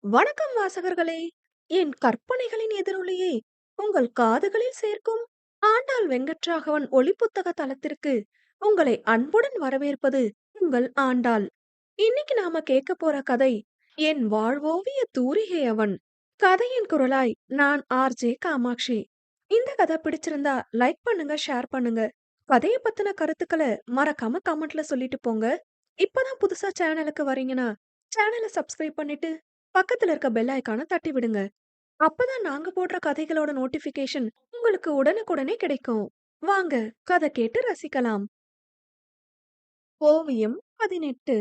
வணக்கம் வாசகர்களே! என் கற்பனைகளின் எதிரொலியை உங்கள் காதுகளில் சேர்க்கும் ஆண்டாள் வெங்கட்ராகவன் ஒலிப்புத்தக தளத்திற்கு உங்களை அன்புடன் வரவேற்பது உங்கள் ஆண்டாள். இன்னைக்கு நாம கேட்க போற கதை என் வாழ்வோவிய தூரிகை அவன். கதையின் குரலாய் நான் ஆர்ஜே காமாட்சி. இந்த கதை பிடிச்சிருந்தா லைக் பண்ணுங்க, ஷேர் பண்ணுங்க. கதையை பத்தின கருத்துக்களை மறக்காம கமெண்ட்ல சொல்லிட்டு போங்க. இப்பதான் புதுசா சேனலுக்கு வரீங்கன்னா சேனலை சப்ஸ்கிரைப் பண்ணிட்டு பக்கத்துல இருக்க பெல் ஐகானை தட்டி விடுங்க. அப்பதான் நாங்க போடுற கதைகளோட நோட்டிபிகேஷன் உங்களுக்கு உடனுக்குடனே கிடைக்கும். வாங்க கதை கேட்டு ரசிக்கலாம். ஓவியம் 18.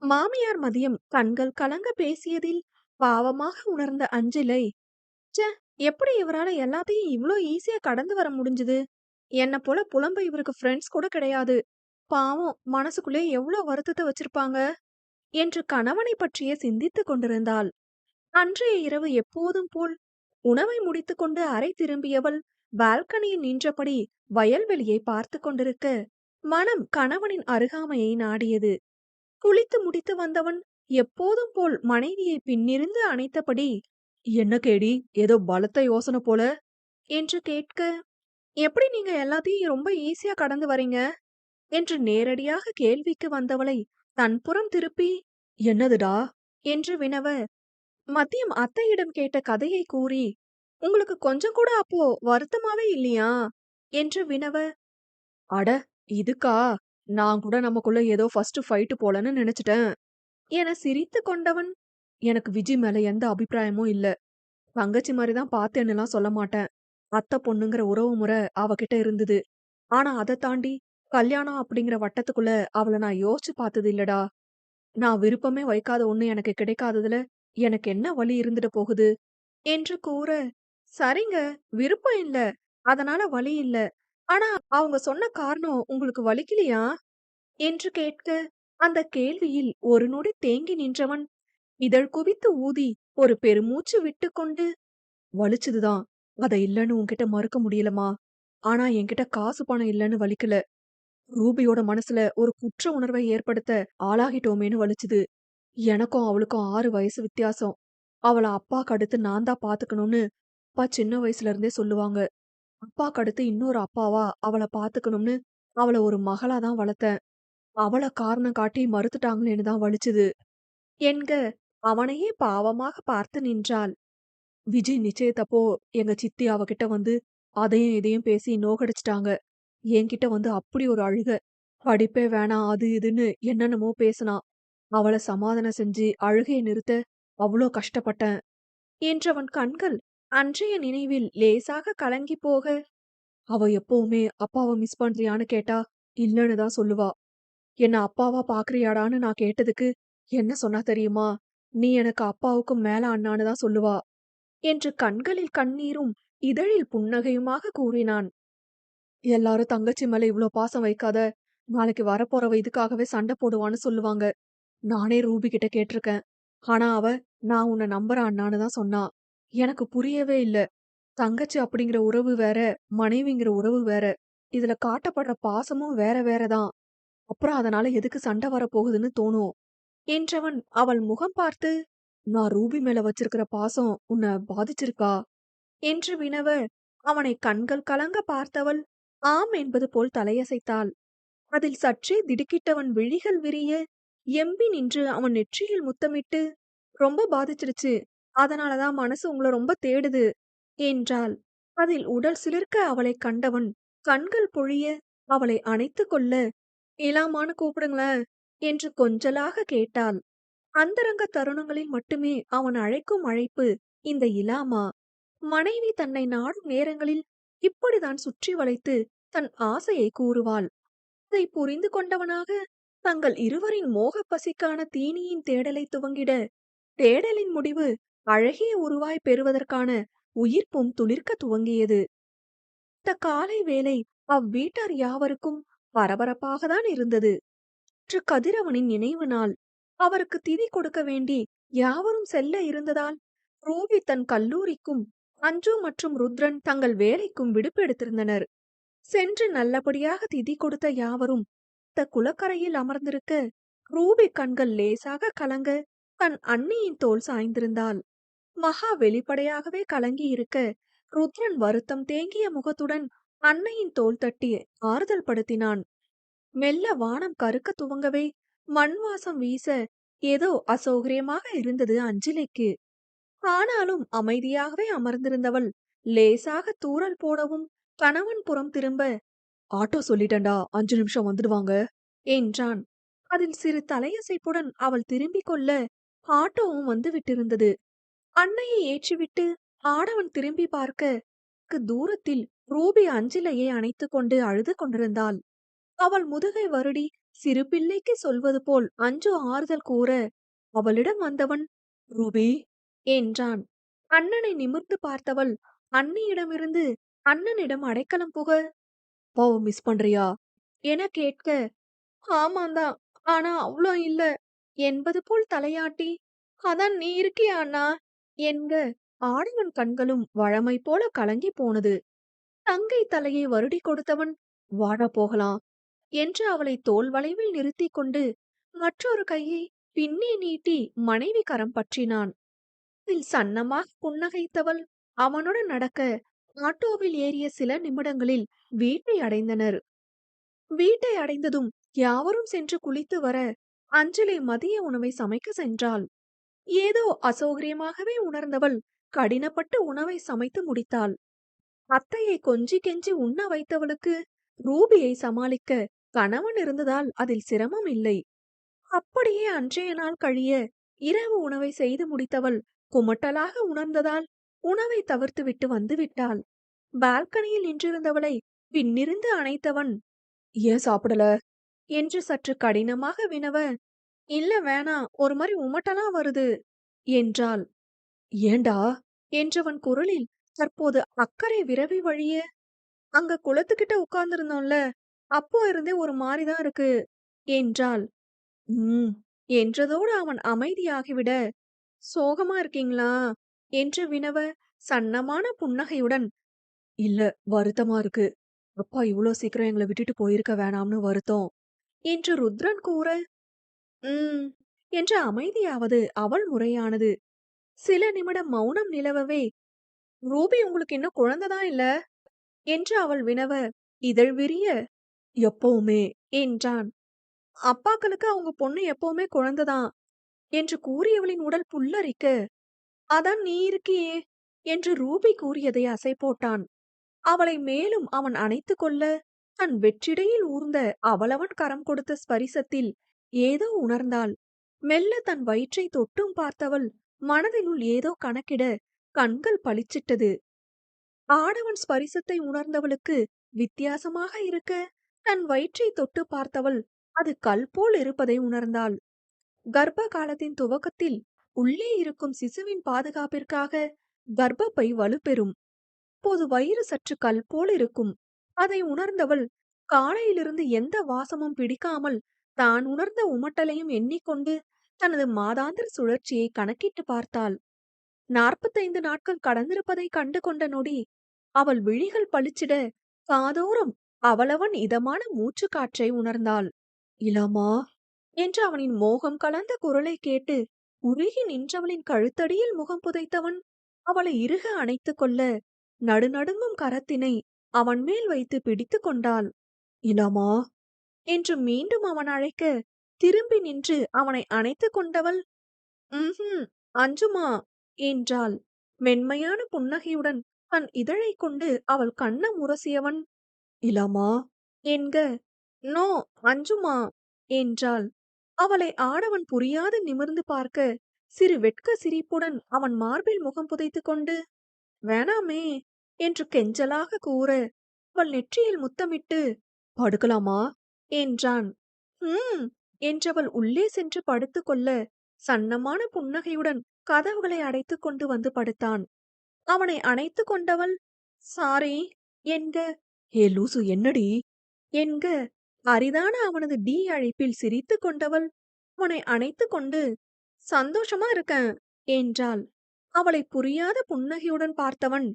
மாமியார் மதியம் கண்கள் கலங்க பேசியதில் பாவமாக உணர்ந்த அஞ்சிலை, ச்சே, எப்படி இவரால எல்லாத்தையும் இவ்ளோ ஈஸியா கடந்து வர முடிஞ்சது? என்ன போல புலம்ப இவருக்கு ஃப்ரெண்ட்ஸ் கூட கிடையாது. பாவம், மனசுக்குள்ளே எவ்ளோ வருத்தத்தை வச்சிருப்பாங்க என்று கணவனை பற்றியே சிந்தித்துக் கொண்டிருந்தாள். அன்றைய இரவு எப்போதும் போல் உணவை முடித்துக்கொண்டு அறை திரும்பியவள் பால்கனியில் நின்றபடி வயல்வெளியை பார்த்து கொண்டிருக்க, மனம் கணவனின் அருகாமையை நாடியது. குளித்து முடித்து வந்தவன் எப்போதும் போல் மனைவியை பின்னிருந்து அணைத்தபடி, என்ன கேடி, ஏதோ பலத்த யோசனை போல என்று கேட்க, எப்படி நீங்க எல்லாத்தையும் ரொம்ப ஈஸியா கடந்து வரீங்க என்று நேரடியாக கேள்விக்கு வந்தவளை தன் புறம் திருப்பி, என்னதுடா என்று வினவ, மதியம் அத்தையிடம் கேட்ட கதையை கூறி, உங்களுக்கு கொஞ்சம் கூட அப்போ வருத்தமாவே இல்லையா என்று வினவ, அட, இதுக்கா? நான் கூட நமக்குள்ள ஏதோ ஃபர்ஸ்ட் ஃபைட் போலன்னு நினைச்சிட்டேன் என சிரித்து கொண்டவன், எனக்கு விஜி மேல எந்த அபிப்பிராயமும் இல்ல. தங்கச்சி மாதிரி தான் பார்த்தேன்னுலாம் சொல்ல மாட்டேன். அத்தை பொண்ணுங்கிற உறவு முறை அவகிட்ட இருந்தது. ஆனா அதை தாண்டி கல்யாணம் அப்படிங்கிற வட்டத்துக்குள்ள அவளை நான் யோசிச்சு பார்த்தது இல்லடா. நான் விருப்பமே வைக்காத ஒண்ணு எனக்கு கிடைக்காததுல எனக்கு என்ன வலி இருந்துட போகுது என்று கூற, சரிங்க, விருப்பம் இல்ல, அதனால வலி இல்ல. ஆனா அவங்க சொன்ன காரணம் உங்களுக்கு வலிக்கலையா என்று கேட்க, அந்த கேள்வியில் ஒரு நொடி தேங்கி நின்றவன் இதழ் குவித்து ஊதி ஒரு பெருமூச்சு விட்டுக்கொண்டு, வலிச்சதுதான், அத இல்லன்னு உன்கிட்ட மறுக்க முடியலமா. ஆனா என்கிட்ட காசு பணம் இல்லன்னு வலிக்கல. ரூபியோட மனசுல ஒரு குற்ற உணர்வை ஏற்படுத்த ஆளாகிட்டோமேன்னு வலிச்சுது. எனக்கும் அவளுக்கும் 6 வயசு வித்தியாசம். அவள அப்பாக்கு அடுத்து நான் தான் பாத்துக்கணும்னு அப்பா சின்ன வயசுல இருந்தே சொல்லுவாங்க. அப்பாக்கு அடுத்து இன்னொரு அப்பாவா அவள பாத்துக்கணும்னு அவள ஒரு மகளா தான் வளர்த்தேன். அவள காரணம் காட்டி மறுத்துட்டாங்களேன்னு தான் வலிச்சுது என்க, அவனையே பாவமாக பார்த்து நின்றாள். விஜய் நிச்சயத்தப்போ எங்க சித்தி அவகிட்ட வந்து அதையும் இதையும் பேசி நோகடிச்சிட்டாங்க. என்கிட்ட வந்து அப்படி ஒரு அழுக. படிப்பே வேணாம் அது இதுன்னு என்னென்னமோ பேசினா. அவள சமாதானம் செஞ்சு அழுகையை நிறுத்த அவ்ளோ கஷ்டப்பட்டேன் என்றவன் கண்கள் அன்றைய நினைவில் லேசாக கலங்கி போக, அவ எப்பவுமே அப்பாவ மிஸ் பண்றியான்னு கேட்டா இல்லன்னு தான் சொல்லுவா. என்ன அப்பாவா பாக்குறியாடான்னு நான் கேட்டதுக்கு என்ன சொன்னா தெரியுமா? நீ எனக்கு அப்பாவுக்கும் மேல அண்ணான்னு தான் சொல்லுவா என்று கண்களில் கண்ணீரும் இதழில் புன்னகையுமாக கூறினான். எல்லாரும் தங்கச்சி மேல இவ்ளோ பாசம் வைக்காத, நாளைக்கு வரப்போறவ இதுக்காகவே சண்டை போடுவான்னு சொல்லுவாங்க. நானே ரூபி கிட்ட கேட்டிருக்கேன். ஆனா அவ, நான் உன்னை நம்புறேன் அண்ணான்னு தான் சொன்னா. எனக்கு புரியவே இல்ல. தங்கச்சி அப்படிங்கிற உறவு வேற, மனைவிங்கிற உறவு வேற. இதுல காட்டப்படுற பாசமும் வேற வேற தான். அப்புறம் அதனால எதுக்கு சண்டை வரப்போகுதுன்னு தோணும் என்றவன் அவள் முகம் பார்த்து, நான் ரூபி மேல வச்சிருக்கிற பாசம் உன்னை பாதிச்சிருக்கா என்று வினவ, அவனை கண்கள் கலங்க பார்த்தவள் ஆம் என்பது போல் தலையசைத்தாள். அதில் சற்றே திடுக்கிட்டவன் விழிகள் விரிய எம்பி நின்று அவன் நெற்றியில் முத்தமிட்டு, ரொம்ப பாதிச்சிருச்சு, அதனாலதான் மனசு உங்களை ரொம்ப தேடுது என்றாள். அதில் உடல் சிலிர்க்க அவளைக் கண்டவன் கண்கள் பொழிய அவளை அணைத்துக் கொள்ள, இலாமான்னு கூப்பிடுங்களேன் என்று கொஞ்சலாக கேட்டாள். அந்தரங்க தருணங்களில் மட்டுமே அவன் அழைக்கும் அழைப்பு இந்த இலாமா. மனைவி தன்னை நாடும் நேரங்களில் இப்படிதான் சுற்றி வளைத்து தன் ஆசையை கூறுவாள். அதை புரிந்து கொண்டவனாக தங்கள் இருவரின் மோகப் பசிக்கான தீனியின் தேடலை துவங்கிட, தேடலின் முடிவு அழகிய உருவாய் பெறுவதற்கான உயிர்ப்பும் துளிர்க்க துவங்கியது. இந்த காலை வேளை அவ்வீட்டார் யாவருக்கும் பரபரப்பாகத்தான் இருந்தது. இன்று கதிரவனின் நினைவு நாள். அவருக்கு திதி கொடுக்க வேண்டி யாவரும் செல்ல இருந்ததால் ரூபி தன் கல்லூரிக்கும் அஞ்சு மற்றும் ருத்ரன் தங்கள் வேலைக்கும் விடுப்பு எடுத்திருந்தனர். சென்று நல்லபடியாக திதி கொடுத்த யாவரும் இந்த குளக்கரையில் அமர்ந்திருக்க, ரூபி கண்கள் லேசாக கலங்க தன் அண்ணியின் தோள் சாய்ந்திருந்தாள். மகா வெளிப்படையாகவே கலங்கி இருக்க, ருத்ரன் வருத்தம் தேங்கிய முகத்துடன் அன்னையின் தோள் தட்டி ஆறுதல் படுத்தினான். மெல்ல வானம் கருக்க துவங்கவே மண் வாசம் வீச ஏதோ அசௌகரியமாக இருந்தது அஞ்சலிக்கு. ஆனாலும் அமைதியாகவே அமர்ந்திருந்தவள் லேசாக தூறல் போடவும் கணவன் புறம் திரும்ப, ஆட்டோ சொல்லிட்டேன்டா, 5 நிமிஷம் வந்துடுவாங்க என்றான். அதில் சிறு தலையசைப்புடன் அவள் திரும்பிக் கொள்ள ஆட்டோவும் வந்து விட்டிருந்தது. அன்னையை ஏற்றிவிட்டு ஆடவன் திரும்பி பார்க்க தூரத்தில் ரூபி அஞ்சிலையை அணைத்துக் கொண்டு அழுது கொண்டிருந்தாள். அவள் முதுகை வருடி சிறு பிள்ளைக்கு சொல்வது போல் அஞ்சு ஆறுதல் கூற, அவளிடம் வந்தவன், ரூபி என்றான். அண்ணனை நிமிர்ந்து பார்த்தவள் அண்ணியிடமிருந்து அண்ணனிடம் அடைக்கலம் புக, அப்பாவை மிஸ் பண்றியா என கேட்க, ஆமாந்தான், ஆனா அவ்ளோ இல்ல என்பது போல் தலையாட்டி, அதான் நீ இருக்கியா அண்ணா என்க ஆடவன் கண்களும் வழமை போல கலங்கி போனது. தங்கை தலையை வருடி கொடுத்தவன், வாடா போகலாம் என்று அவளை தோள் வளைவில் நிறுத்திக் கொண்டு மற்றொரு கையை பின்னே நீட்டி மனைவி கரம் பற்றினான். அதில் சன்னமாக புன்னகைத்தவள் அவனுடன் நடக்க ஆட்டோவில் ஏறிய சில நிமிடங்களில் வீட்டை அடைந்தனர். வீட்டை அடைந்ததும் யாவரும் சென்று குளித்து வர அஞ்சலி மதிய உணவை சமைக்க சென்றாள். ஏதோ அசௌகரியமாகவே உணர்ந்தவள் கடினப்பட்டு உணவை சமைத்து முடித்தாள். அத்தையை கொஞ்சி கெஞ்சி உண்ண வைத்தவளுக்கு ரூபியை சமாளிக்க கணவன் இருந்ததால் அதில் சிரமம் இல்லை. அப்படியே அன்றைய நாள் கழிய இரவு உணவை செய்து முடித்தவள் குமட்டலாக உணர்ந்ததால் உணவை தவிர்த்துவிட்டு வந்து விட்டாள். பால்கனியில் நின்றிருந்தவளை பின்னிருந்து அணைத்தவன், ஏன் சாப்பிடல என்று சற்று கடினமாக வினவ, இல்ல வேணாம், ஒரு மாதிரி உமட்டலா வருது என்றாள். ஏண்டா என்றவன் குரலில் தற்போது அக்கறை விரவி வழிய, அங்க குளத்துக்கிட்ட உட்கார்ந்திருந்தோம்ல, அப்போ இருந்தே ஒரு மாதிரிதான் இருக்கு என்றாள். என்றதோடு அவன் அமைதியாகிவிட, சோகமா இருக்கீங்களா என்று வினவ சன்னமான புன்னகையுடன், இல்ல, வருத்தமா இருக்கு. அப்பா இவ்ளோ சீக்கிரம் எங்களை விட்டுட்டு போயிருக்க வேணாம்னு வருத்தம் என்று ருத்ரன் கூற, உம் என்று அமைதியாவது அவள் முறையானது. சில நிமிடம் மௌனம் நிலவவே, ரூபி உங்களுக்கு இன்னும் குழந்தைதான் இல்ல என்று அவள் வினவ இதழ் விரிய, எப்பவுமே என்றான். அப்பாக்களுக்கு அவங்க பொண்ணு எப்பவுமே குழந்தைதான் என்று கூறியவளின் உடல் புல்லரிக்க, அதான் நீ இருக்கியே என்று ரூபி கூறியதை அசை போட்டான். அவளை மேலும் அவன் அணைத்து கொள்ள தன் வெற்றிடையில் ஊர்ந்த அவளவன் கரம் கொடுத்த ஸ்பரிசத்தில் ஏதோ உணர்ந்தாள். மெல்ல தன் வயிற்றை தொட்டும் பார்த்தவள் மனதினுள் ஏதோ கணக்கிட கண்கள் பளிச்சிட்டது. ஆடவன் ஸ்பரிசத்தை உணர்ந்தவளுக்கு வித்தியாசமாக இருக்க தன் வயிற்றை தொட்டு பார்த்தவள் அது கல் போல் இருப்பதை உணர்ந்தாள். கர்ப்ப காலத்தின் துவக்கத்தில் உள்ளே இருக்கும் சிசுவின் பாதுகாப்பிற்காக கர்ப்பப்பை வலுப்பெறும். அப்போது வயிறு சற்று கல் போல் இருக்கும். அதை உணர்ந்தவள் காலையிலிருந்து எந்த வாசமும் பிடிக்காமல் தான் உணர்ந்த உமட்டலையும் எண்ணிக்கொண்டு தனது மாதாந்திர சுழற்சியை கணக்கிட்டு பார்த்தாள். 45 நாட்கள் கடந்திருப்பதை கண்டு கொண்ட நொடி அவள் விழிகள் பளிச்சிட காதோறும் அவளவன் இதமான மூச்சு காற்றை உணர்ந்தாள். இளமா என்று அவனின் மோகம் கலந்த குரலை கேட்டு உருகி நின்றவளின் கழுத்தடியில் முகம் புதைத்தவன் அவளை இறுக அணைத்து கொள்ள நடுநடுங்கும் கரத்தினை அவன் மேல் வைத்து பிடித்து கொண்டாள். இளமா என்று மீண்டும் அவன் அழைக்க திரும்பி நின்று அவனை அணைத்து கொண்டவள், அஞ்சுமா என்றாள். மென்மையான புன்னகையுடன் தன் இதழை கொண்டு அவள் கண்ணம் உரசியவன், இளமா என்க, நோ அஞ்சுமா என்றாள். அவளை ஆடவன் புரியாது நிமிர்ந்து பார்க்க சிறு வெட்க சிரிப்புடன் அவன் மார்பில் முகம் புதைத்து கொண்டு, வேணாமே என்று கெஞ்சலாக கூற அவள் நெற்றியில் முத்தமிட்டு, படுக்கலாமா என்றான். என்றவள் உள்ளே சென்று படுத்து கொள்ள சன்னமான புன்னகையுடன் கதவுகளை அடைத்துக் கொண்டு வந்து படுத்தான். அவனை அணைத்து கொண்டவள், சாரி என்க, ஏ லூசு என்னடி என்க அரிதான அவனது டி அழைப்பில் சிரித்து கொண்டவள் அவனை அணைத்து கொண்டு, சந்தோஷமா இருக்கேன் என்றாள். அவளை புரியாத புன்னகையுடன் பார்த்தவன்,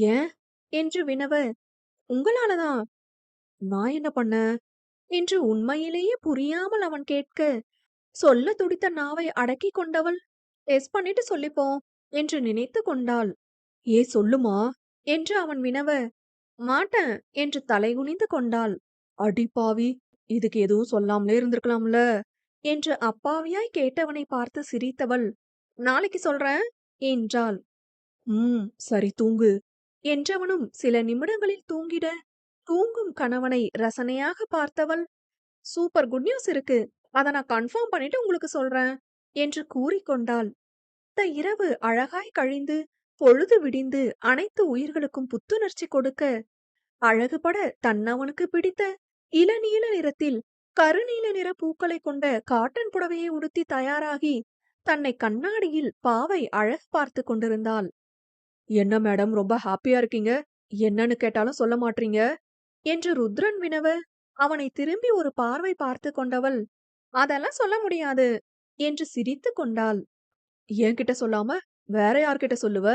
ஏன் என்று வினவ, உங்களாலதான். நான் என்ன பண்ண என்று உண்மையிலேயே புரியாமல் அவன் கேட்க சொல்ல துடித்த நாவை அடக்கிக் கொண்டவள், டெஸ்ட் பண்ணிட்டு சொல்லிப்போம் என்று நினைத்து கொண்டாள். ஏ சொல்லுமா என்று அவன் வினவ, மாட்டேன் என்று தலைகுனிந்து கொண்டாள். அடி பாவி, இதுக்கு எதுவும் சொல்லாமலே இருந்திருக்கலாம்ல என்று அப்பாவியாய் கேட்டவனை பார்த்து சிரித்தவள், நாளைக்கு சொல்றேன் என்றாள். சரி தூங்கு என்றவனும் சில நிமிடங்களில் தூங்கிட, தூங்கும் கணவனை ரசனையாக பார்த்தவள், சூப்பர் குட் நியூஸ் இருக்கு. அத நான் கன்ஃபார்ம் பண்ணிட்டு உங்களுக்கு சொல்றேன் என்று கூறிக்கொண்டாள். இரவு அழகாய் கழிந்து பொழுது விடிந்து அனைத்து உயிர்களுக்கும் புத்துணர்ச்சி கொடுக்க, அழகுபட தன்னவனுக்கு பிடித்த இளநீல நிறத்தில் கருநீல நிற பூக்களை கொண்ட காட்டன் புடவையை உடுத்தி தயாராகி தன்னை கண்ணாடியில் பாவை அழகு பார்த்து கொண்டிருந்தாள். என்ன மேடம் ரொம்ப ஹாப்பியா இருக்கீங்க, என்னன்னு கேட்டாலும் சொல்ல மாட்டீங்க என்று ருத்ரன் வினவ, அவனை திரும்பி ஒரு பார்வை பார்த்து கொண்டவள், அதெல்லாம் சொல்ல முடியாது என்று சிரித்து கொண்டாள். என்கிட்ட சொல்லாம வேற யார்கிட்ட சொல்லுவ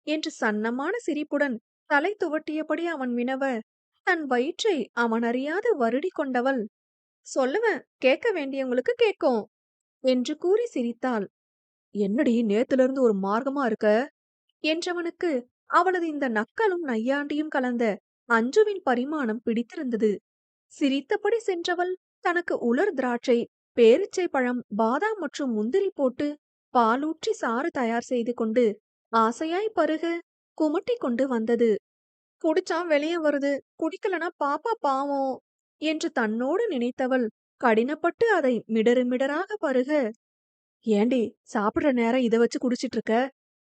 என்று சன்னமான சிரிப்புடன் தலை துவட்டியபடி அவன் வினவ, தன் வயிற்றை அவன் அறியாது வருடி கொண்டவள், சொல்லுவேன், கேட்க வேண்டியவங்களுக்கு கேட்கும் என்று கூறி சிரித்தாள். என்னடி நேத்துல இருந்து ஒரு மார்க்கமா இருக்க என்றவனுக்கு அவளது இந்த நக்கலும் நையாண்டியும் கலந்த அஞ்சுவின் பரிமாணம் பிடித்திருந்தது. சிரித்தபடி சென்றவள் தனக்கு உலர் திராட்சை, பேரிச்சை பழம், பாதாம் மற்றும் முந்திரி போட்டு பாலூற்றி சாறு தயார் செய்து கொண்டு ஆசையாய் பருக குமட்டி கொண்டு வந்தது. குடிச்சா வெளியே வருது, குடிக்கலனா பாப்பா பாவம் என்று தன்னோடு நினைத்தவள் கடினப்பட்டு அதை மிடறு மிடராக பருக, ஏண்டி சாப்பிடுற நேரம் இதை வச்சு குடிச்சிட்டு இருக்க,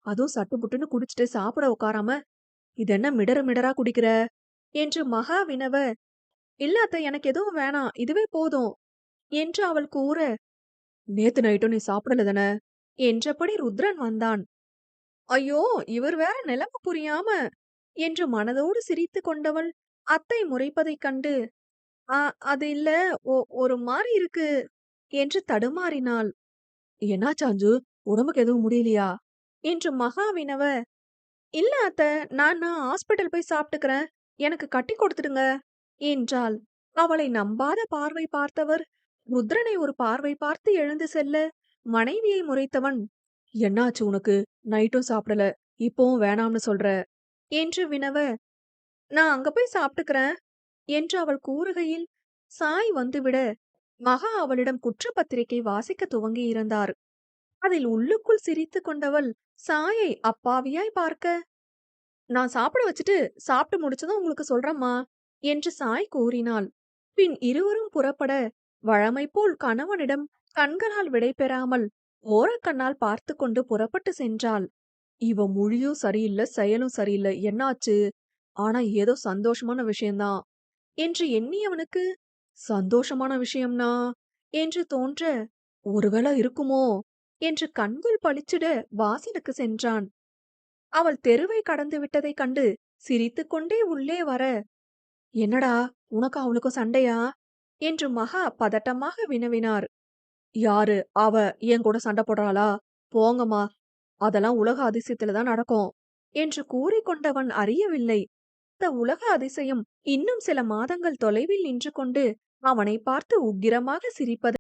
அதுவும் சட்டு புட்டுன்னு குடிச்சிட்டு சாப்பிட உட்காராம இது என்ன மிடற மிடரா குடிக்கிற என்று மகா வினவ, இல்ல அத்தை எனக்கு எதுவும் வேணாம், இதுவே போதும் என்று அவள் கூற, நேத்து நைட்டும் நீ சாப்பிடல தானே என்றபடி ருத்ரன் வந்தான். ஐயோ, இவர் வேற நிலைமை புரியாம என்று மனதோடு சிரித்து கொண்டவள் அத்தை முறைப்பதைக் கண்டு, ஆ அது இல்ல, ஒரு மாதிரி இருக்கு என்று தடுமாறினாள். என்னாச்சாஞ்சு, உடம்புக்கு எதுவும் முடியலையா என்று மகா வினவ, இல்ல அத்த, நான் ஹாஸ்பிட்டல் போய் சாப்பிட்டுக்கிறேன், எனக்கு கட்டி கொடுத்துடுங்க என்றாள். அவளை நம்பாத பார்வை பார்த்தவர் ருத்ரனை ஒரு பார்வை பார்த்து எழுந்து செல்ல, மனைவியை முறைத்தவன், என்னாச்சு உனக்கு, நைட்டும் சாப்பிடல, இப்பவும் வேணாம்னு சொல்ற என்று வினவ, நான் அங்க போய் சாப்பிட்டுக்கிறேன் என்று அவள் கூறுகையில் சாய் வந்துவிட, மகா அவளிடம் குற்றப்பத்திரிகை வாசிக்க துவங்கி இருந்தார். அதில் உள்ளுக்குள் சிரித்து கொண்டவள் சாயை அப்பாவியாய் பார்க்க, நான் சாப்பிட வச்சுட்டு சாப்பிட்டு முடிச்சதும் உங்களுக்கு சொல்றேம்மா என்று சாய் கூறினாள். பின் இருவரும் புறப்பட, வழமை போல் கணவனிடம் கண்களால் விடை பெறாமல் ஓரக்கண்ணால் பார்த்து கொண்டு புறப்பட்டு சென்றாள். இவ மொழியும் சரியில்லை, செயலும் சரியில்லை, என்னாச்சு, ஆனா ஏதோ சந்தோஷமான விஷயம்தான் என்று எண்ணியவனுக்கு, சந்தோஷமான விஷயம்னா என்று தோன்ற, ஒருவேளை இருக்குமோ என்று கண்கள் பளிச்சிட வாசலுக்கு சென்றான். அவள் தெருவை கடந்து விட்டதைக் கண்டு சிரித்துக்கொண்டே உள்ளே வர, என்னடா உனக்கு அவளுக்கும் சண்டையா என்று மகா பதட்டமாக வினவினார். யாரு அவ என் கூட சண்டை போடுறாளா, போங்கம்மா, அதெல்லாம் உலக அதிசயத்துலதான் நடக்கும் என்று கூறிக்கொண்டவன் அறியவில்லை, இந்த உலக அதிசயம் இன்னும் சில மாதங்கள் தொலைவில் நின்று கொண்டு அவனை பார்த்து உக்கிரமாக சிரிப்பது